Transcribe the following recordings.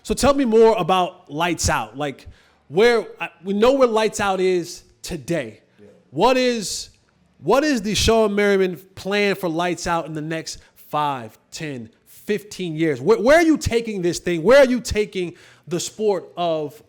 So tell me more about Lights Out. Like, we know where Lights Out is today. Yeah. What is the Shawne Merriman plan for Lights Out in the next 5, 10, 15 years? Where are you taking this thing? Where are you taking the sport of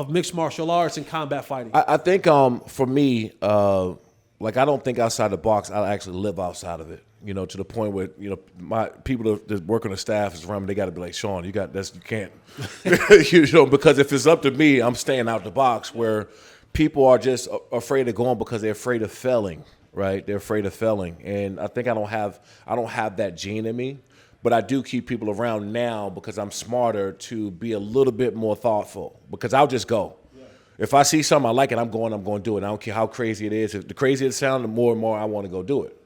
mixed martial arts and combat fighting? I think for me, like I don't think outside the box. I actually live outside of it. You know, to the point where my people that work on the staff is around me. They got to be like, Shawne, you can't, because if it's up to me, I'm staying out the box. Where people are just afraid of going because they're afraid of failing. Right? They're afraid of failing, and I think I don't have that gene in me. But I do keep people around now because I'm smarter to be a little bit more thoughtful. Because I'll just go. Yeah. If I see something I like it, I'm going to do it. I don't care how crazy it is. If the crazier it sounds, the more and more I want to go do it.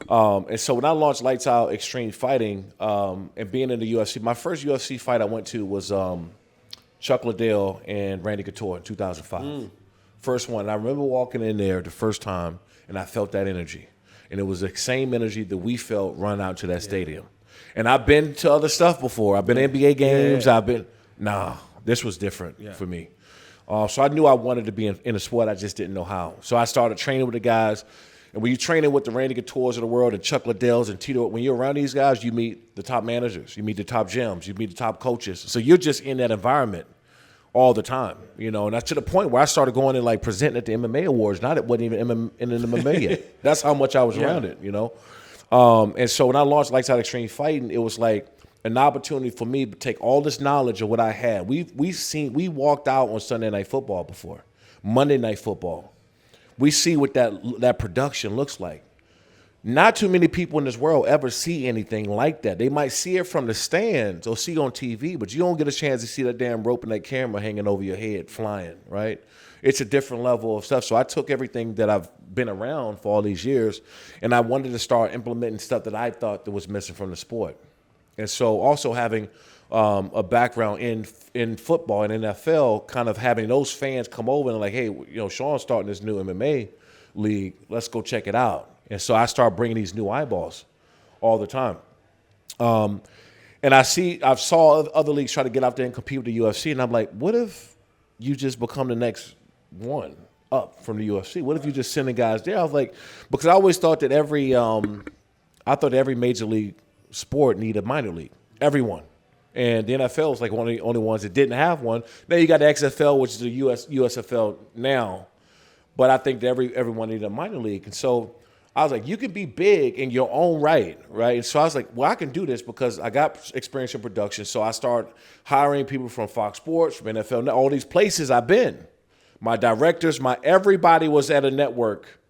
And so when I launched Lights Out Extreme Fighting and being in the UFC, my first UFC fight I went to was Chuck Liddell and Randy Couture in 2005. First one. And I remember walking in there the first time, and I felt that energy. And it was the same energy that we felt run out to that stadium. And I've been to other stuff before. I've been to NBA games. This was different for me. So I knew I wanted to be in a sport. I just didn't know how. So I started training with the guys. And when you're training with the Randy Coutures of the world and Chuck Liddells and Tito, when you're around these guys, you meet the top managers. You meet the top gyms. You meet the top coaches. So you're just in that environment all the time, And that's to the point where I started going and like presenting at the MMA awards. Not it wasn't even in the MMA yet. That's how much I was around it, And so when I launched Lights Out Extreme Fighting, it was like an opportunity for me to take all this knowledge of what I had. We walked out on Sunday Night Football before, Monday Night Football. We see what that production looks like. Not too many people in this world ever see anything like that. They might see it from the stands or see it on TV, but you don't get a chance to see that damn rope and that camera hanging over your head flying, right? It's a different level of stuff. So I took everything that I've been around for all these years, and I wanted to start implementing stuff that I thought that was missing from the sport. And so also having a background in football and NFL, kind of having those fans come over and like, hey, Shawne's starting this new MMA league. Let's go check it out. And so I start bringing these new eyeballs all the time. And I've saw other leagues try to get out there and compete with the UFC, and I'm like, what if you just become the next one up from the UFC? What if you just sending guys there? I was like, because I always thought that every major league sport needed a minor league, everyone. And the NFL is like one of the only ones that didn't have one. Now you got the XFL, which is the USFL now, but I think that everyone needed a minor league. And so I was like, you can be big in your own right? And so I was like, well, I can do this because I got experience in production. So I started hiring people from Fox Sports, from NFL, all these places I've been. My directors, everybody was at a network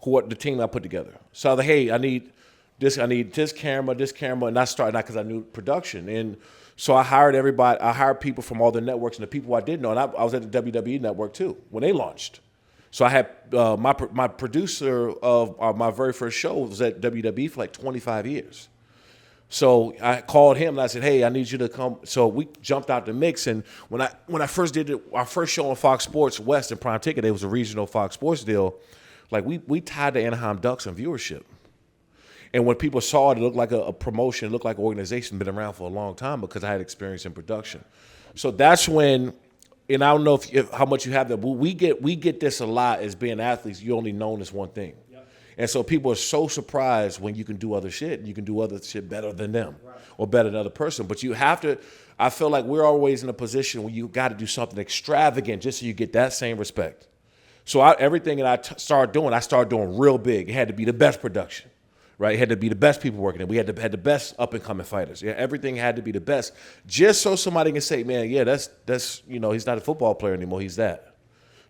the team I put together. So I was like, hey, I need this camera, and I started because I knew production. And so I hired everybody. I hired people from all the networks and the people I didn't know. And I was at the WWE network too when they launched. So I had my producer of my very first show was at WWE for like 25 years. So I called him and I said, hey, I need you to come. So we jumped out the mix. And when I first did our first show on Fox Sports West and Prime Ticket, it was a regional Fox Sports deal. Like we tied the Anaheim Ducks in viewership. And when people saw it, it looked like a promotion, it looked like an organization been around for a long time because I had experience in production. So that's when, and I don't know if how much you have that, but we get this a lot as being athletes. You're only known as one thing. Yep. And so people are so surprised when you can do other shit, and you can do other shit better than them or better than another person. But you have to, I feel like we're always in a position where you got to do something extravagant just so you get that same respect. So everything that I started doing real big. It had to be the best production. Right, it had to be the best people working. We had the best up and coming fighters. Yeah, everything had to be the best, just so somebody can say, "Man, yeah, that's he's not a football player anymore. He's that."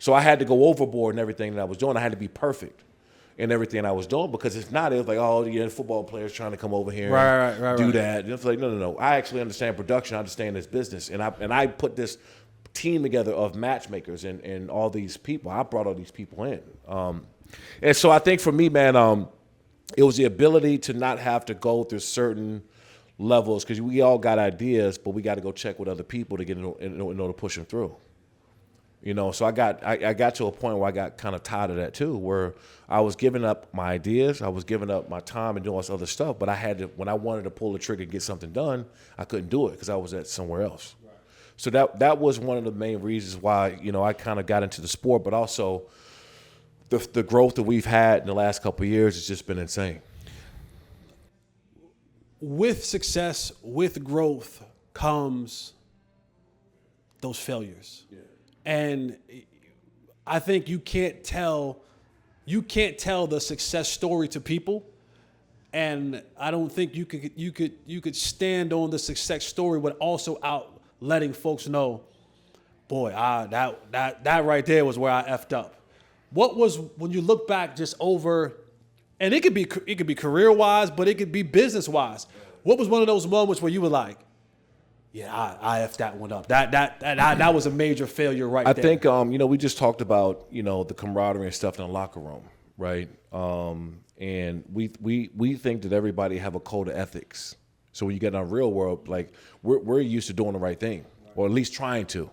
So I had to go overboard in everything that I was doing. I had to be perfect in everything I was doing because if not, it was like, "Oh, yeah, the football players trying to come over here and do that." And it's like, no. I actually understand production. I understand this business, and I put this team together of matchmakers and all these people. I brought all these people in, and so I think for me, man. It was the ability to not have to go through certain levels because we all got ideas, but we got to go check with other people to get in order to push them through. So I got to a point where I got kind of tired of that too, where I was giving up my ideas, I was giving up my time and doing all this other stuff, but I had to, when I wanted to pull the trigger and get something done, I couldn't do it because I was at somewhere else. Right. So that was one of the main reasons why, I kind of got into the sport, but also the growth that we've had in the last couple of years has just been insane. With success, with growth comes those failures. Yeah. And I think you can't tell the success story to people. And I don't think you could stand on the success story but also out letting folks know, boy, that right there was where I effed up. What was, when you look back just over, and it could be career wise, but it could be business wise. What was one of those moments where you were like, yeah, I effed that one up. That was a major failure there. I think we just talked about, the camaraderie and stuff in the locker room, right? And we think that everybody have a code of ethics. So when you get in our real world, like we're used to doing the right thing, or at least trying to,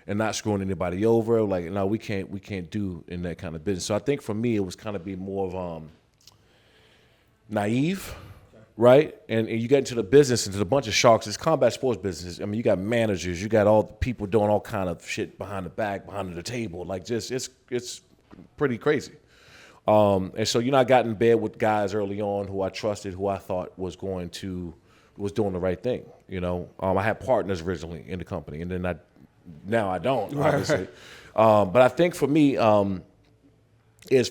and not screwing anybody over. Like, no, we can't do in that kind of business. So I think for me, it was kind of be more of naive, right? And you get into the business, into a bunch of sharks. It's combat sports business. I mean, you got managers, you got all the people doing all kind of shit behind the back, behind the table. Like, just it's pretty crazy. And so, I got in bed with guys early on who I trusted, who I thought was doing the right thing. I had partners originally in the company, and then now I don't, obviously. Right. But I think for me, is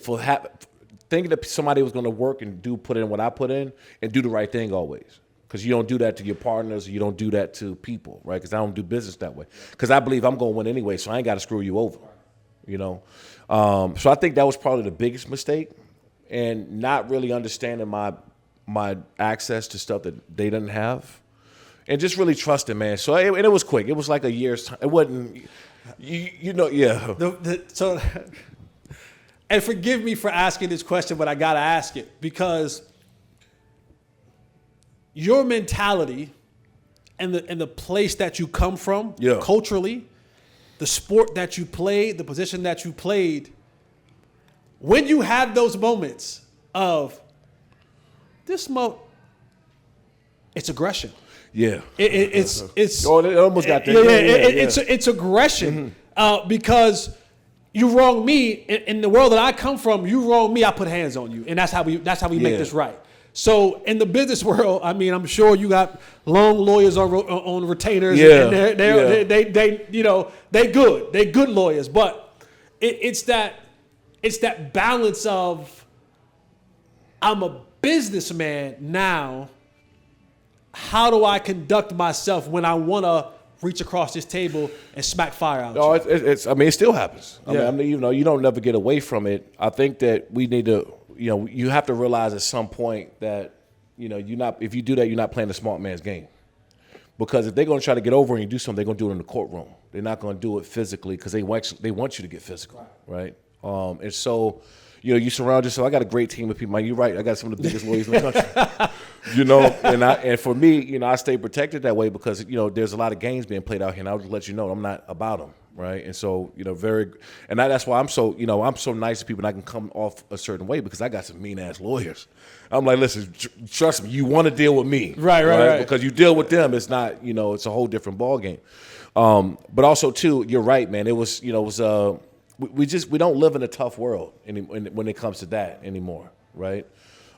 thinking that somebody was going to work and put in what I put in and do the right thing always. Because you don't do that to your partners, you don't do that to people, right? Because I don't do business that way. Because I believe I'm going to win anyway, so I ain't got to screw you over, So I think that was probably the biggest mistake, and not really understanding my access to stuff that they didn't have, and just really trusting, man. So it was quick. It was like a year's time. It wasn't, yeah. So, and forgive me for asking this question, but I gotta ask it because your mentality and the place that you come from, culturally, the sport that you played, the position that you played, when you have those moments of it's aggression. Yeah, it's. Oh, it almost got there. It's aggression because you wrong me in the world that I come from. You wrong me, I put hands on you, and that's how we make this right. So in the business world, I mean, I'm sure you got long lawyers on retainers, and they good lawyers, but it's that balance of I'm a businessman now. How do I conduct myself when I want to reach across this table and smack fire out? No, it still happens. I mean, you don't never get away from it. I think that we need to. You have to realize at some point that, if you do that, you're not playing the smart man's game. Because if they're going to try to get over and you do something, they're going to do it in the courtroom. They're not going to do it physically because they want you to get physical, right? And so, you surround yourself. I got a great team of people. Man, you're right. I got some of the biggest lawyers in the country. And for me, I stay protected that way because, there's a lot of games being played out here, and I'll just let you know I'm not about them. Right. And so, that's why I'm so nice to people, and I can come off a certain way because I got some mean ass lawyers. I'm like, listen, trust me, you want to deal with me. Right. Because you deal with them, it's not, it's a whole different ball game. But also too, you're right, man. It was, we don't live in a tough world when it comes to that anymore. Right.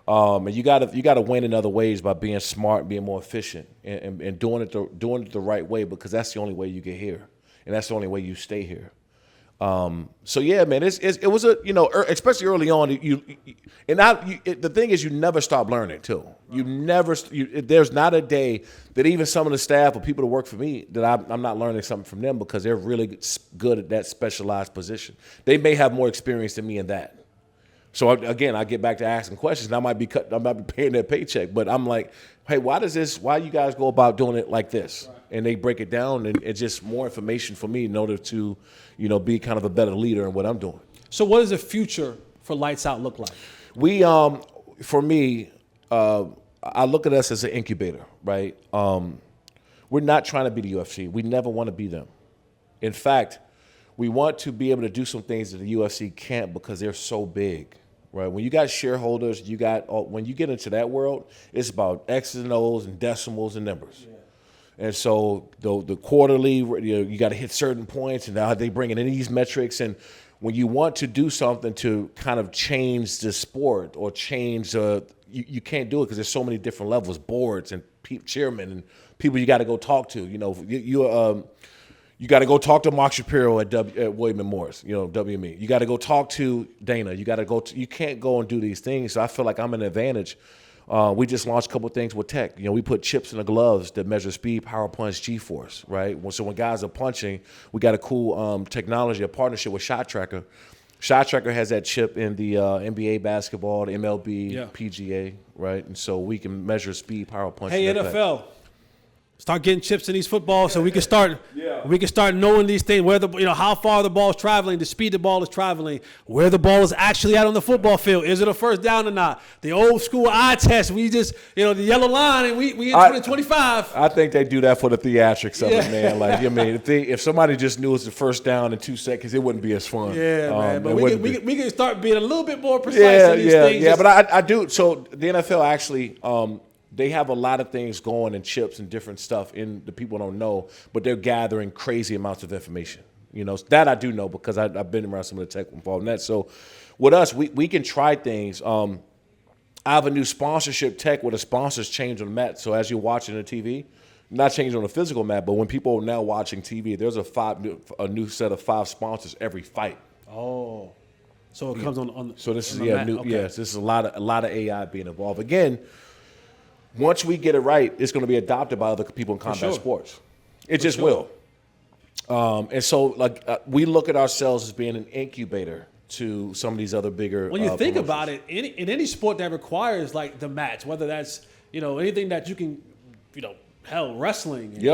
And you gotta win in other ways by being smart, being more efficient, and doing it the right way, because that's the only way you get here. And that's the only way you stay here. So yeah, man, it was especially early on. The thing is, you never stop learning too. There's not a day that even some of the staff or people that work for me that I'm not learning something from them, because they're really good at that specialized position. They may have more experience than me in that. So again, I get back to asking questions, and I might be paying their paycheck, but I'm like, hey, why you guys go about doing it like this? Right. And they break it down, and it's just more information for me in order to, be kind of a better leader in what I'm doing. So what does the future for Lights Out look like? For me, I look at us as an incubator, right? We're not trying to be the UFC. We never want to be them. In fact, we want to be able to do some things that the UFC can't because they're so big, right? When you got shareholders, when you get into that world, it's about X's and O's and decimals and numbers. Yeah. And so the quarterly, you got to hit certain points, and now they bring in these metrics. And when you want to do something to kind of change the sport or change, you can't do it because there's so many different levels, boards and chairmen and people you got to go talk to. You got to go talk to Mark Shapiro at William and Morris, WME. You got to go talk to Dana. You got to go. You can't go and do these things. So I feel like I'm an advantage. We just launched a couple of things with tech. We put chips in the gloves that measure speed, power punch, G-force, right? So when guys are punching, we got a cool technology, a partnership with Shot Tracker. Shot Tracker has that chip in the NBA basketball, the MLB, PGA, right? And so we can measure speed, power punch. Hey, NFL. Start getting chips in these footballs so we can start knowing these things, where how far the ball is traveling, the speed the ball is traveling, where the ball is actually at on the football field. Is it a first down or not? The old school eye test, we just, the yellow line and we in 25. I think they do that for the theatrics of it, man. Like, if somebody just knew it's the first down in 2 seconds, it wouldn't be as fun. Yeah, man. But we can start being a little bit more precise in these things. Yeah, but I do. So the NFL actually, they have a lot of things going and chips and different stuff in the people don't know, but they're gathering crazy amounts of information. That I do know because I've been around some of the tech involved in that. So with us, we can try things. I have a new sponsorship tech where the sponsors change on the mat. So as you're watching the TV, not changing on the physical mat, but when people are now watching TV, there's a new set of 5 sponsors every fight. Oh, so it comes on. So this is new. Okay. Yes, this is a lot of AI being involved. Again, once we get it right, it's going to be adopted by other people in combat sports. It just will. And so, we look at ourselves as being an incubator to some of these other bigger. When you think about it, in any sport that requires the match, whether that's anything that you can, wrestling,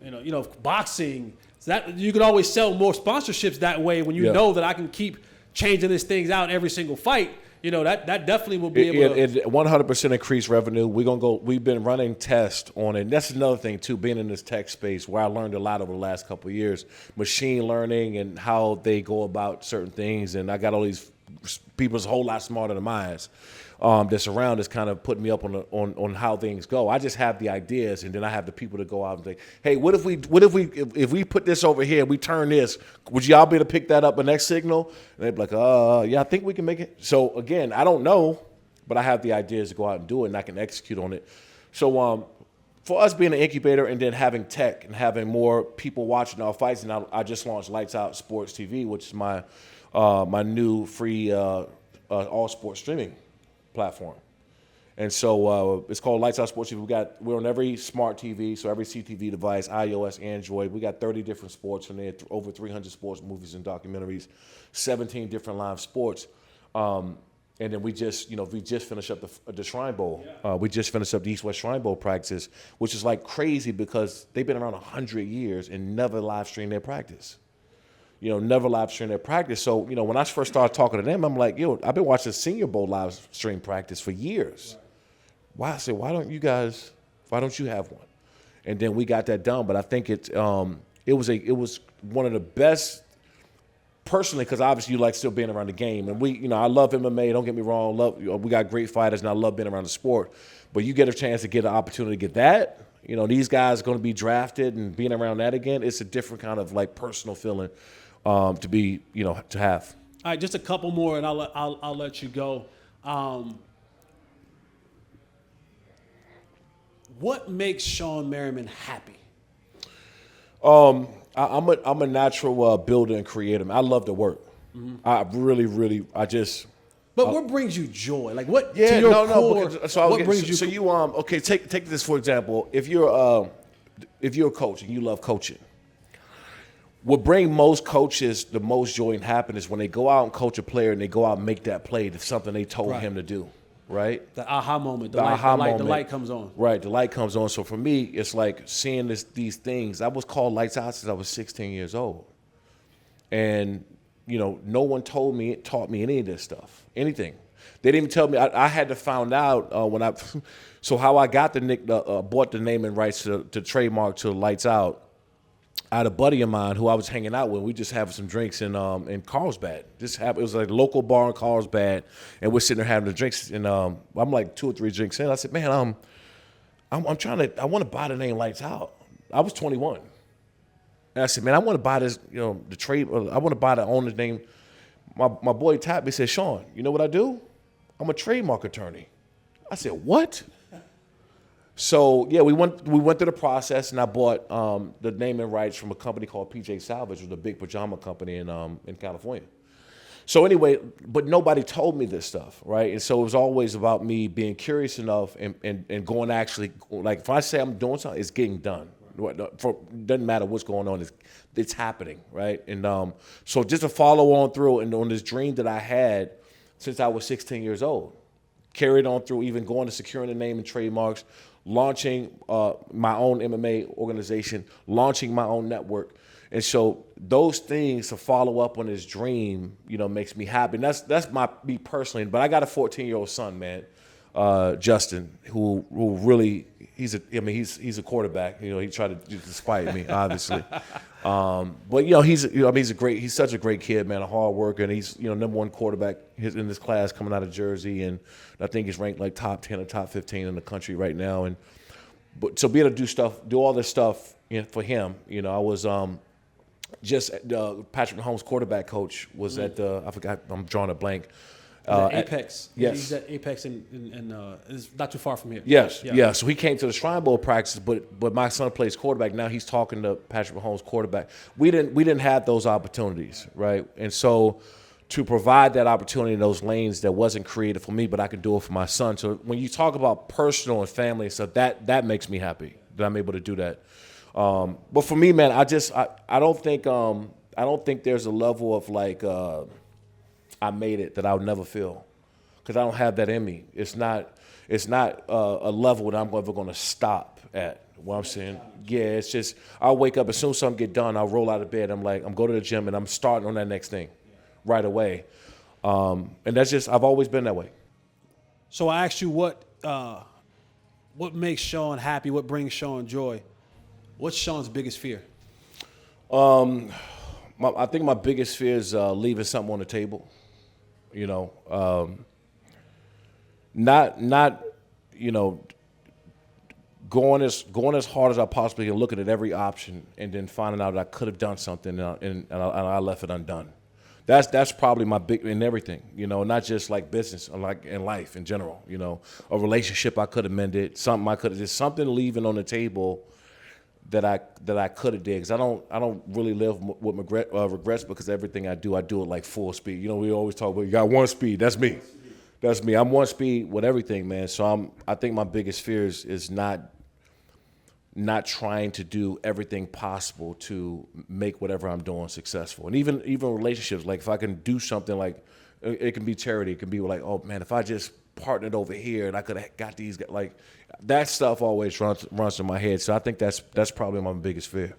and, boxing, that you can always sell more sponsorships that way. When you know that I can keep changing these things out every single fight. That definitely will be able to. It 100% increased revenue. We've been running tests on it. And that's another thing, too, being in this tech space where I learned a lot over the last couple of years. Machine learning and how they go about certain things. And I got all these people's a whole lot smarter than mine that's around is kind of putting me up on how things go. I just have the ideas, and then I have the people to go out and say, hey, if we put this over here, we turn this, would y'all be able to pick that up the next signal? And they'd be like, yeah, I think we can make it. So again, I don't know, but I have the ideas to go out and do it, and I can execute on it. So for us being an incubator and then having tech and having more people watching our fights, and I just launched Lights Out Sports TV, which is my new free all sports streaming platform. And so it's called Lights Out Sports TV. We're on every smart TV, so every CTV device, iOS, Android. We got 30 different sports in there, over 300 sports movies and documentaries, 17 different live sports. And then we just finished up the Shrine Bowl. We just finished up the East-West Shrine Bowl practice, which is crazy because they've been around 100 years and never live streamed their practice. Never live stream their practice. So, when I first started talking to them, I'm like, I've been watching Senior Bowl live stream practice for years. Why? I said, why don't you have one? And then we got that done. But I think it was one of the best, personally, because obviously you like still being around the game. And I love MMA, don't get me wrong. We got great fighters, and I love being around the sport. But you get a chance to get an opportunity to get that. These guys are going to be drafted, and being around that again, it's a different kind of personal feeling. To be, to have. All right, just a couple more, and I'll let you go. What makes Shawne Merriman happy? I'm a natural builder and creator. I love to work. Mm-hmm. I really, But what brings you joy? What? Yeah, to your core, what brings you? So you okay? Take this for example. If you're a coach and you love coaching. What brings most coaches the most joy and happiness when they go out and coach a player and they go out and make that play to something they told him to do, right? The aha moment, the light comes on. Right, the light comes on. So for me, it's like seeing these things. I was called Lights Out since I was 16 years old. And, no one taught me any of this stuff, anything. They didn't even tell me. I had to find out so how I got bought the naming rights to trademark to Lights Out. I had a buddy of mine who I was hanging out with. We just having some drinks in Carlsbad. It was like a local bar in Carlsbad, and we're sitting there having the drinks. And I'm like 2 or 3 drinks in. I said, "Man, I want to buy the name Lights Out. I was 21. And I said, man, I want to buy this, the trade. I want to buy the owner's name. My boy tapped me and said, Shawne, you know what I do? I'm a trademark attorney. I said, what? So yeah, we went through the process, and I bought the naming rights from a company called PJ Salvage, which was a big pajama company in California. So anyway, but nobody told me this stuff, right? And so it was always about me being curious enough and going actually, like if I say I'm doing something, it's getting done. Doesn't matter what's going on, it's happening, right? And so just to follow on through and on this dream that I had since I was 16 years old, carried on through even going to securing the name and trademarks, launching my own MMA organization, launching my own network. And so those things to follow up on this dream, makes me happy. And that's me personally. But I got a 14-year-old son, man, Justin, who really he's a quarterback. He tried to despite me, obviously. But he's such a great kid, man, a hard worker, and he's number one quarterback in this class coming out of Jersey, and I think he's ranked like top 10 or top 15 in the country right now. But so be able to do all this stuff for him, I was just Patrick Mahomes' quarterback coach was at I forgot, I'm drawing a blank. Apex. Yes. He's at Apex and it's not too far from here. Yes. Yeah. So he came to the Shrine Bowl practice, but my son plays quarterback. Now he's talking to Patrick Mahomes' quarterback. We didn't have those opportunities, right? And so to provide that opportunity in those lanes that wasn't created for me, but I could do it for my son. So when you talk about personal and family and stuff, that makes me happy that I'm able to do that. But for me, man, I don't think there's a level of like I made it that I'll never feel, because I don't have that in me. It's not a level that I'm ever going to stop at. What I'm saying, yeah, it's just I'll wake up as soon as something get done, I'll roll out of bed. I'm going to the gym and I'm starting on that next thing right away. And that's just I've always been that way. So I asked you what makes Shawne happy, what brings Shawne joy. What's Shawne's biggest fear? I think my biggest fear is leaving something on the table. Not going as hard as I possibly can, looking at every option, and then finding out that I could have done something and I left it undone. That's probably my big in everything, not just like business, like in life in general. A relationship I could have mended, something I could have just something leaving on the table that I could have did, because I don't really live with regrets, because everything I do it like full speed. We always talk about you got one speed. That's me. I'm one speed with everything, man. So I think my biggest fear is not trying to do everything possible to make whatever I'm doing successful. And even relationships, like if I can do something, like it can be charity, it can be like, oh man, if I just partnered over here and I could have got these guys, like that stuff always runs through my head. So I think that's probably my biggest fear.